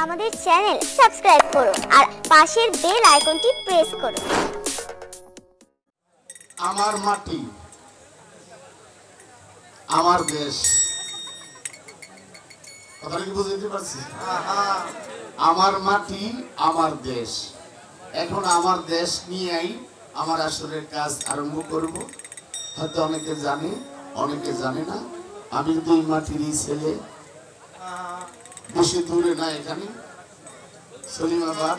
আমাদের channel subscribe করুন আর পাশের বেল আইকনটি প্রেস করুন। আমার মাটি আমার দেশ, কথাটা কি বুঝতে পারছি? আমার মাটি আমার দেশ। এখন আমার দেশ নিয়েই আমার আসলে কাজ আরম্ভ করব। হয়তো অনেকে জানে, অনেকে জানে না। আমি দুই মাটিরই ছেলে, বেশি দূরে না, এখানে সলিমাবাদ,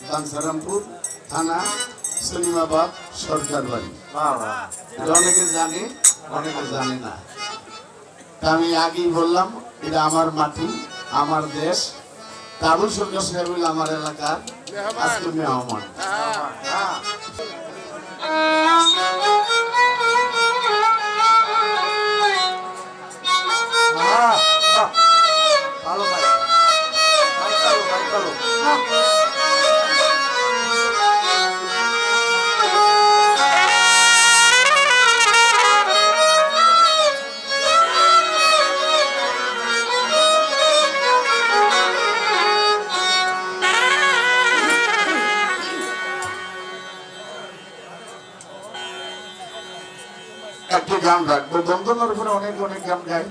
বাঞ্ছারামপুর থানা, সলিমাবাদ সরকার বাড়ি। অনেকে জানে, অনেকে জানে না। আমি আগেই বললাম এটা আমার মাটি আমার দেশ। আবুল সরকার সাহেব আমার এলাকার আজকে মেহমান। একটি গান রাখবো, বন্দনার উপরে অনেক অনেক গান গাই।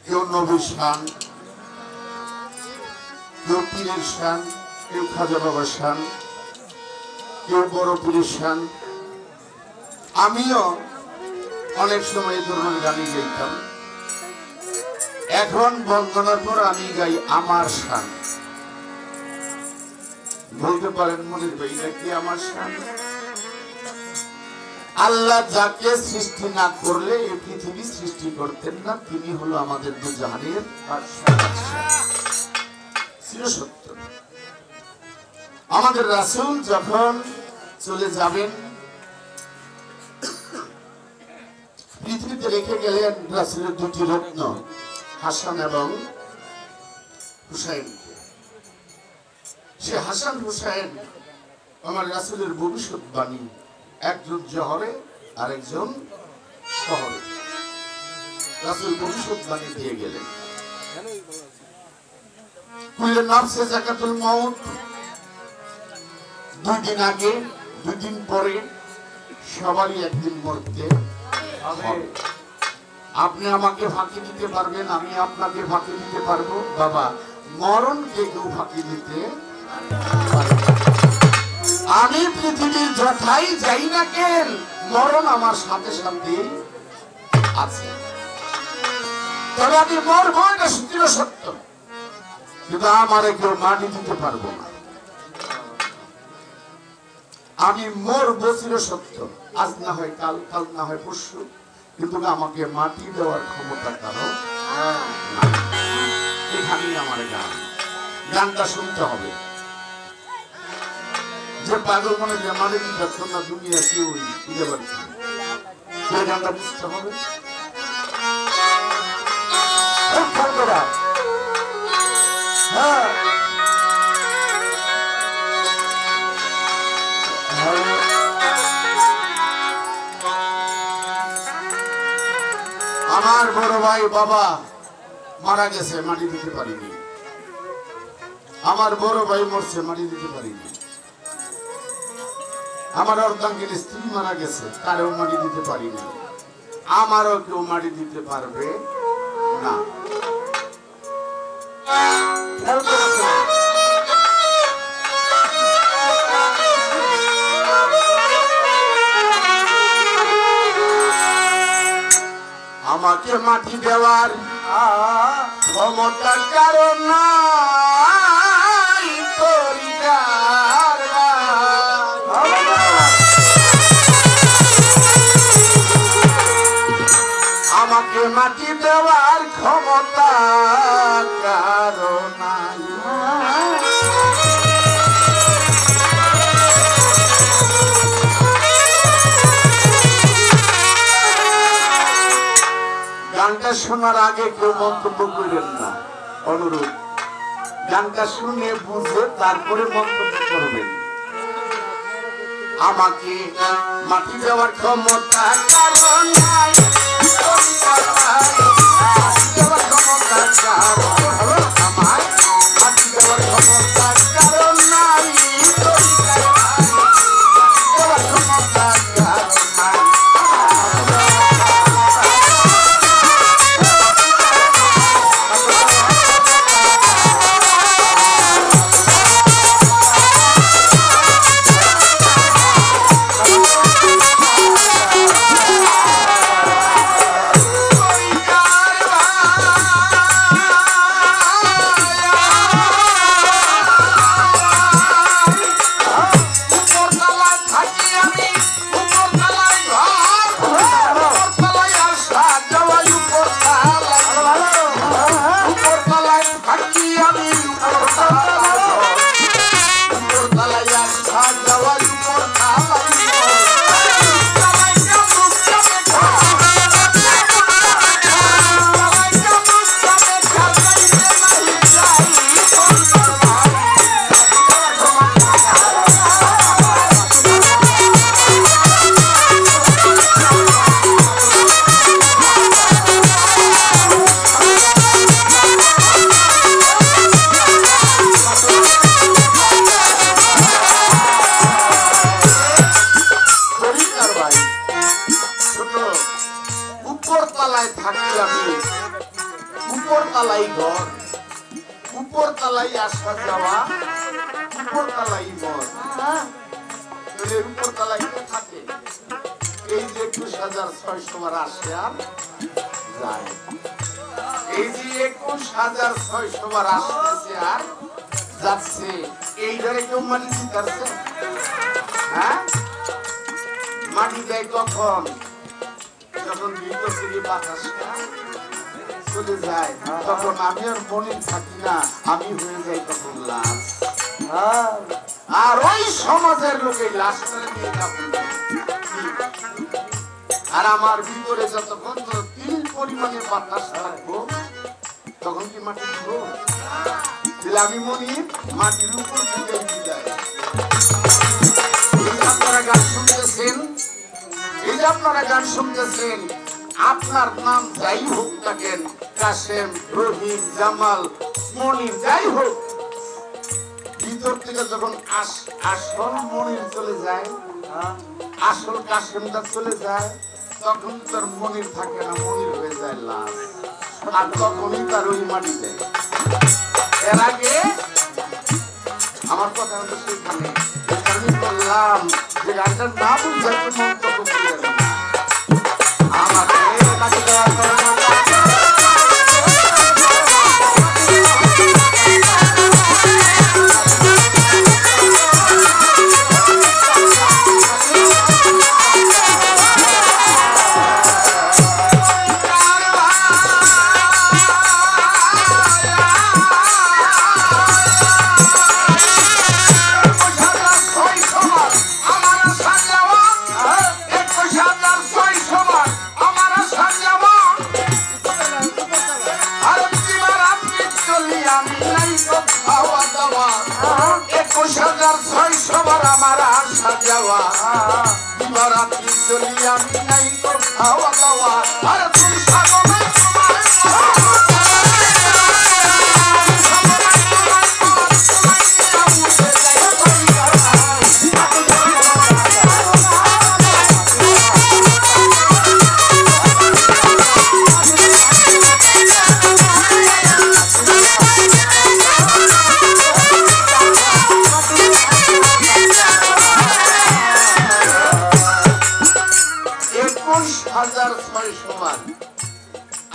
কেউ নবীর শান, কেউ পীরের শান, কেউ খাজা বাবার শান, কেউ বড় পীরের শান। আমিও অনেক সময় এই ধরনের গানই গাইতাম। এখন বন্দনার পর আমি গাই আমার শান। বলতে পারেন মনির ভাই, এটা কি আমার শান? আল্লাহ যাকে সৃষ্টি না করলে এই পৃথিবী সৃষ্টি করতেন না। তিনি হলো আমাদের দুজাহানের চিরসত্য। আমাদের রাসূল যখন চলে যাবেন, পৃথিবীতে রেখে গেলেন রাসূলের দুটি রত্ন, হাসান এবং হুসাইন। সে হাসান হুসাইন আমার রাসূলের ভবিষ্যৎবাণী, একজন জহরে আরেকজন শহরে। রাসূল ভবিষ্যৎবাণী দিয়ে গেলেন, কুল্লু নাফসে যাকাতুল মাউত। 2 দিন আগে 2 দিন পরে সবারই একদিন মরতে হবে। আপনি আমাকে ফাঁকি দিতে পারবেন, আমি আপনাকে ফাঁকি দিতে পারবো। বাবা, মরণকে কেউ ফাঁকি দিতে পারবে না। আমি পৃথিবীর যথাই যাই না কেন, মরণ আমার সাথে সাথে আছে। তবে আমি মরবো, এটা চিরসত্য। কিন্তু আমারে কেউ মাটি দিতে পারবো না। আমি মরবো চিরসত্য, আজ না হয় কাল, কাল না হয় পরশু, কিন্তু আমাকে মাটি দেওয়ার ক্ষমতা কারো নাই। এখানেই আমার গান, গানটা শুনতে হবে। যে পাগল মনে যে মাটি দিতে পারতো না, দুনিয়া কেউ দিতে পারছে না, সেই গানটা বুঝতে হবে। আমার বড় ভাই বাবা মারা গেছে, মাটি দিতে পারিনি। আমার বড় ভাই মরছে, মাটি দিতে পারিনি। আমার অর্ধাঙ্গের স্ত্রী মারা গেছে, তারেও মাটি দিতে পারিনি। আমারও কেউ মাটি দিতে পারবে না। আমাকে মাটি দেওয়ার ক্ষমতার কারণ নাই, আমাকে মাটি দেওয়ার ক্ষমতা কারণ নাই। গানটা শোনার আগে কেউ মন্তব্য করবেন না, অনুরোধ। গানটা শুনে বুঝে তারপরে মন্তব্য করবেন। আমাকে মাটি দেওয়ার ক্ষমতা কারণ নাই, দেওয়ার ক্ষমতা কারণ আমার মাটি দেয় কখন যখন ভিতর থেকে বাতাসটা চলে যায় তখন আমি আর মনে থাকি না, আমি হয়ে যাই তখন লাশ। আর ওই সমাজের লোকে লাশটা নিয়ে কাপড় আর আমার ভিতরে যতক্ষণ তিল পরিমাণে বাতাস থাকবো তখন কি মাটি দিব? তাহলে আমি মনি মাটির উপর দিকে বিদায়। আপনারা গান শুনতেছেন, এই যে আপনারা গান শুনতেছেন, আপনার নাম যাই হোক থাকেন, কাশেম, রহিম, জামাল, মনির যাই হোক, ভিতর থেকে যখন আসল মনির চলে যায়, আসল কাশেমটা চলে যায়, তখন তার মনির থাকে না, মনির হয়ে যায় লাশ। আর তখনই তার ওই মাটি দেয়। এর আগে আমার কথা হতো সেখানে আমি বললাম যে গানটার না বুঝাইতে মন্তব্য করি আমাকে তাকে দেওয়া করে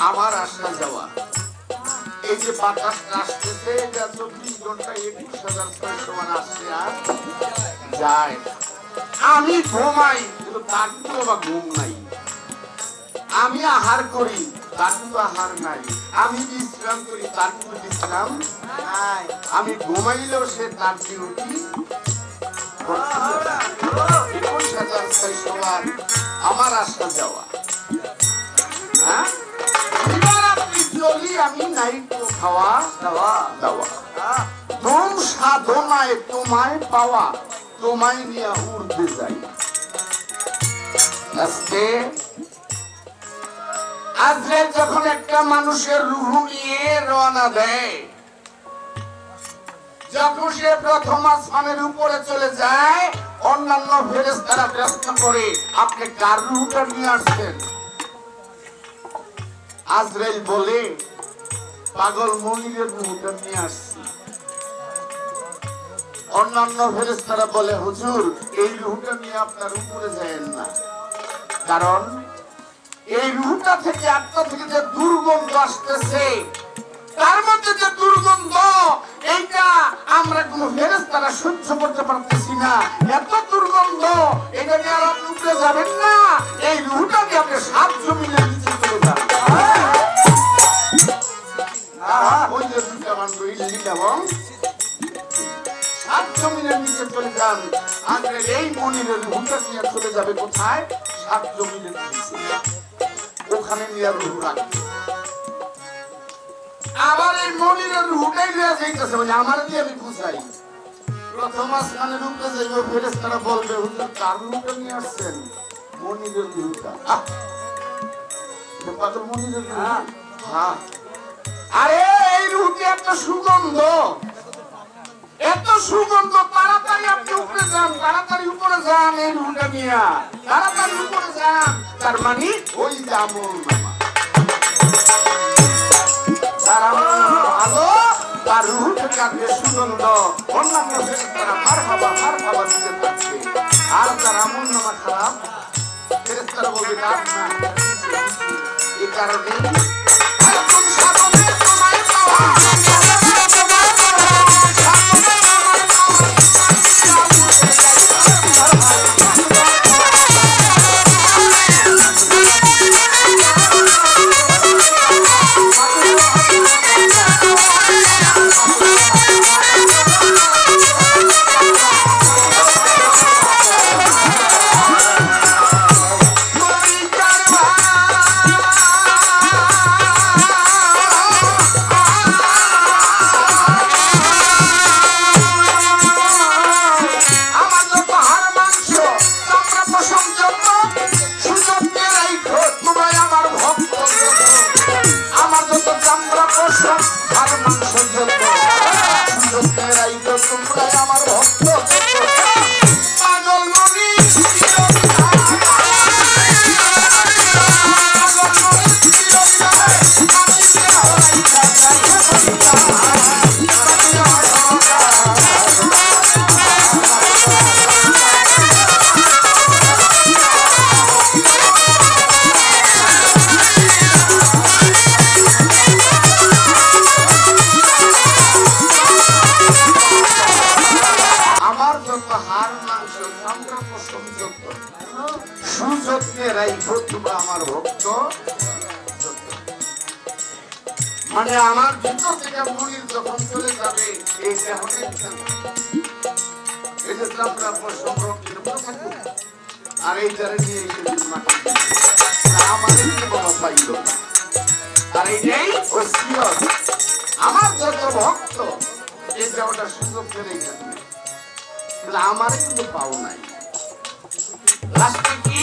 আমার আসা যাওয়া, এই যে বাতাস আসতেছে, এটা 24 ঘন্টা 21,600 আসছে আর যায়। আমি ঘুমাই কিন্তু তার কিন্তু ঘুম নাই, আমি আহার করি তার কিন্তু আহার নাই, আমি বিশ্রাম করি তার কিন্তু বিশ্রাম নাই, আমি ঘুমাইলেও সে তার ডিউটি 21,600 আমার আসা যাওয়া। হ্যাঁ, আমি নাই তো খাওয়া দাওয়া দাওয়া, তোম সাধনায় তোমায় পাওয়া, তোমায় নিয়ে উড়তে যাই। আজকে আজরাইল যখন একটা মানুষের রূহ নিয়ে রওনা দেয়, যখন সে প্রথম আসমানের উপরে চলে যায়, অন্যান্য ফেরেশতারা প্রশ্ন করে আপনি কার রূহটা নিয়ে আসছেন? আজরাইল বলে পাগল মনিরের রূহটা নিয়ে আসছি। অন্যান্য ফেরেশতারা বলে হুজুর এই রূহটা নিয়ে আপনার উপরে যায়েন না, কারণ এই রূহটা থেকে আত্মা থেকে যে দুর্গন্ধ আসতেছে, তার মধ্যে যে দুর্গন্ধ, এইটা আমরা কোন ফেরেশতারা সহ্য করতে পারতেছি না, এত দুর্গন্ধ, এটা নিয়ে আর আপনি উপরে যাবেন না, এই রূহটা নিয়ে আপনি 7 জমিনের নিচে চলে যাবেন। ওই যে দুটা মানুষ জমিনের নিচে চলে যান, আর এই মনিরের রুহটা নিয়ে চলে যাবে কোথায়? 7 জমিনের নিচে, ওখানে নিয়ে রুহ রাখবে। আবার এই মনিরের রুহটাই নিয়ে যাইতেছে, মানে আমার দিয়ে আমি বুঝাই। প্রথম আসমানের উপরে যাইব, ফেরেশতারা বলবে হুজুর কার রুহটা নিয়ে আসছেন? মনিরের রুহটা। পাগল মনিরের রুহ? হ্যাঁ। আরে এই রুহটি এত সুগন্ধ, এত সুগন্ধ, তাড়াতাড়ি আপনি উপরে যান, তাড়াতাড়ি উপরে যান, এই রুহটা নিয়ে তাড়াতাড়ি উপরে যান। তার মানে ওই যে আমল নামা, তার আমল নামা ভালো, তার রুহ থেকে আপনি সুগন্ধ, অন্যান্য ফেরেশতারা মারহাবা দিতে থাকবে। আর তার আমল নামা খারাপ, ফেরেশতারা বলবে না, এই কারণে আমার ভক্ত, মানে আমার ভিতর থেকে মনির যখন চলে যাবে, এই দেহনের এই যে চামড়া সংরক্ষিত থাকবে, আর এই জারে নিয়ে মাটি আমার বাবা পাইল না। আর এইটাই ওসিয়ত, আমার যত ভক্ত এই দেহটা সুযোগ করে থাকবে, কিন্তু আমার কিন্তু পাও নাই। লাস্টে কি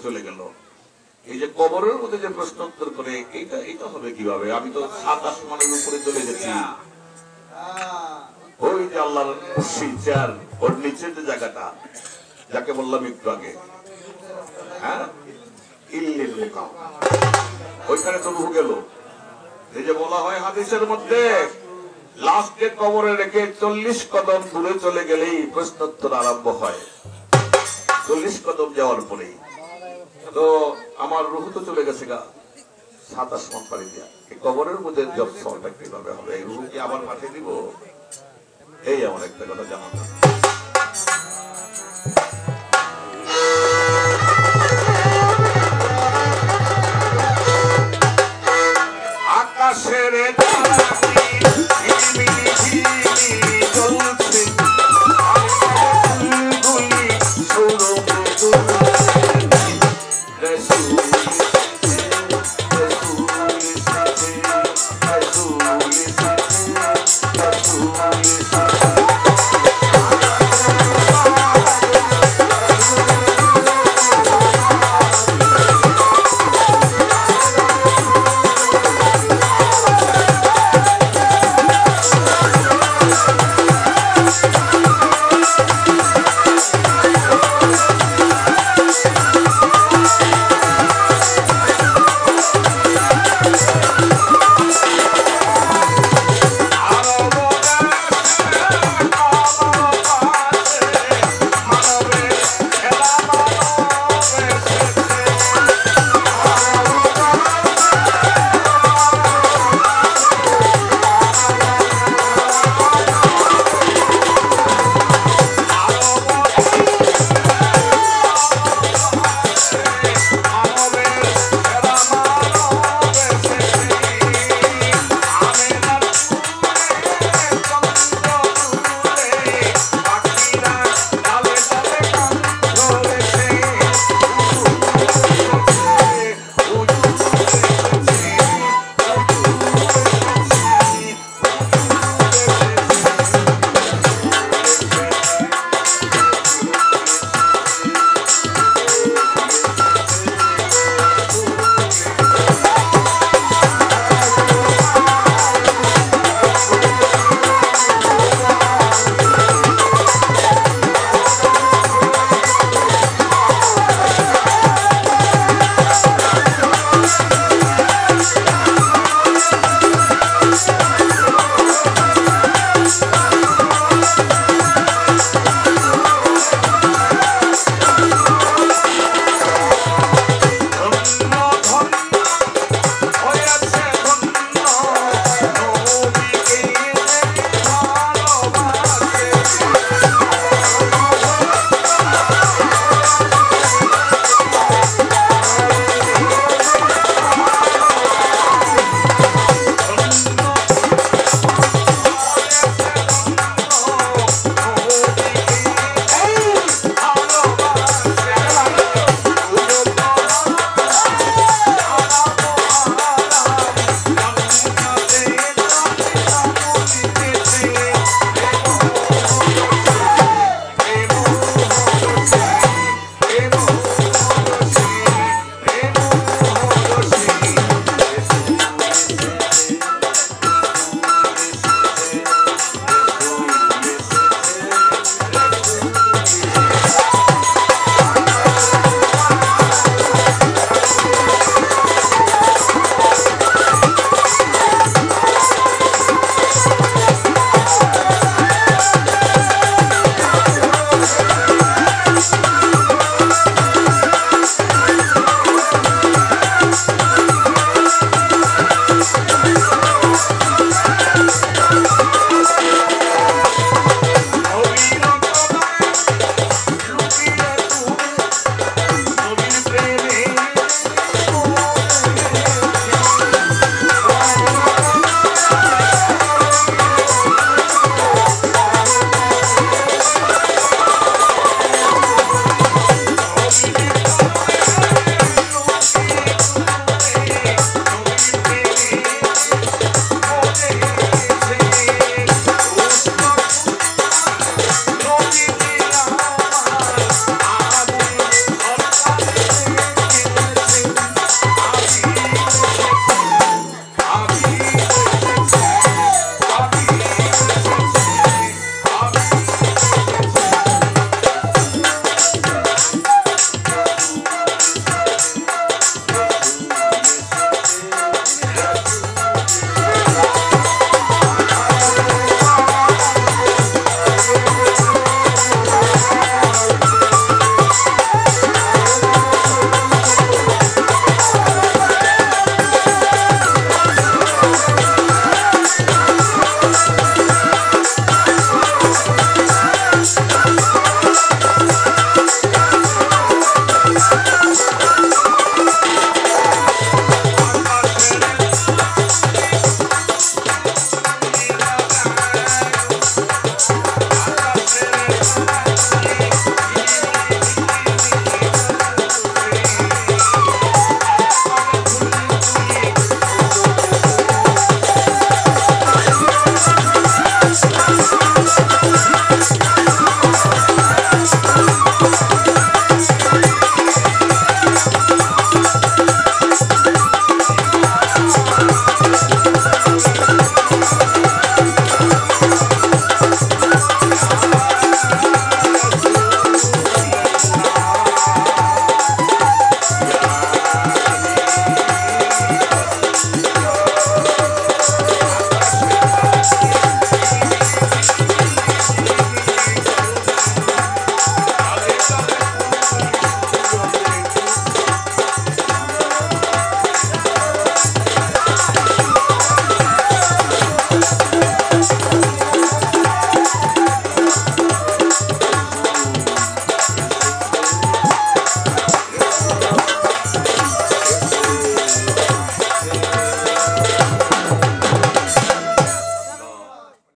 চলে গেল। এই যে কবরের মধ্যে যে প্রশ্ন উত্তর করে, এটা হবে কিভাবে? আমি তো 7 আসমানের উপরে চলে গেছি, ওই যে আল্লাহর শিরচার ওর নিচের যে জায়গাটা যাকে বললাম একটু আগে, হ্যাঁ, ইল্লিল মুকাম, ওইখানে তো রূহ গেল। এই যে বলা হয় হাদিসের মধ্যে, লাস্টে কবরে রেখে 40 কদম দূরে চলে গেলেই প্রশ্নোত্তর আরম্ভ হয়। 40 কদম যাওয়ার পরেই তো আমার রূহ তো চলে গেছে গা 7 আসমান পাড়ি দিয়া, এই কবরের মধ্যে জব সলটা কিভাবে হবে? এই রূহ কি আবার পাঠিয়ে দিব? এই আমার একটা কথা জানা।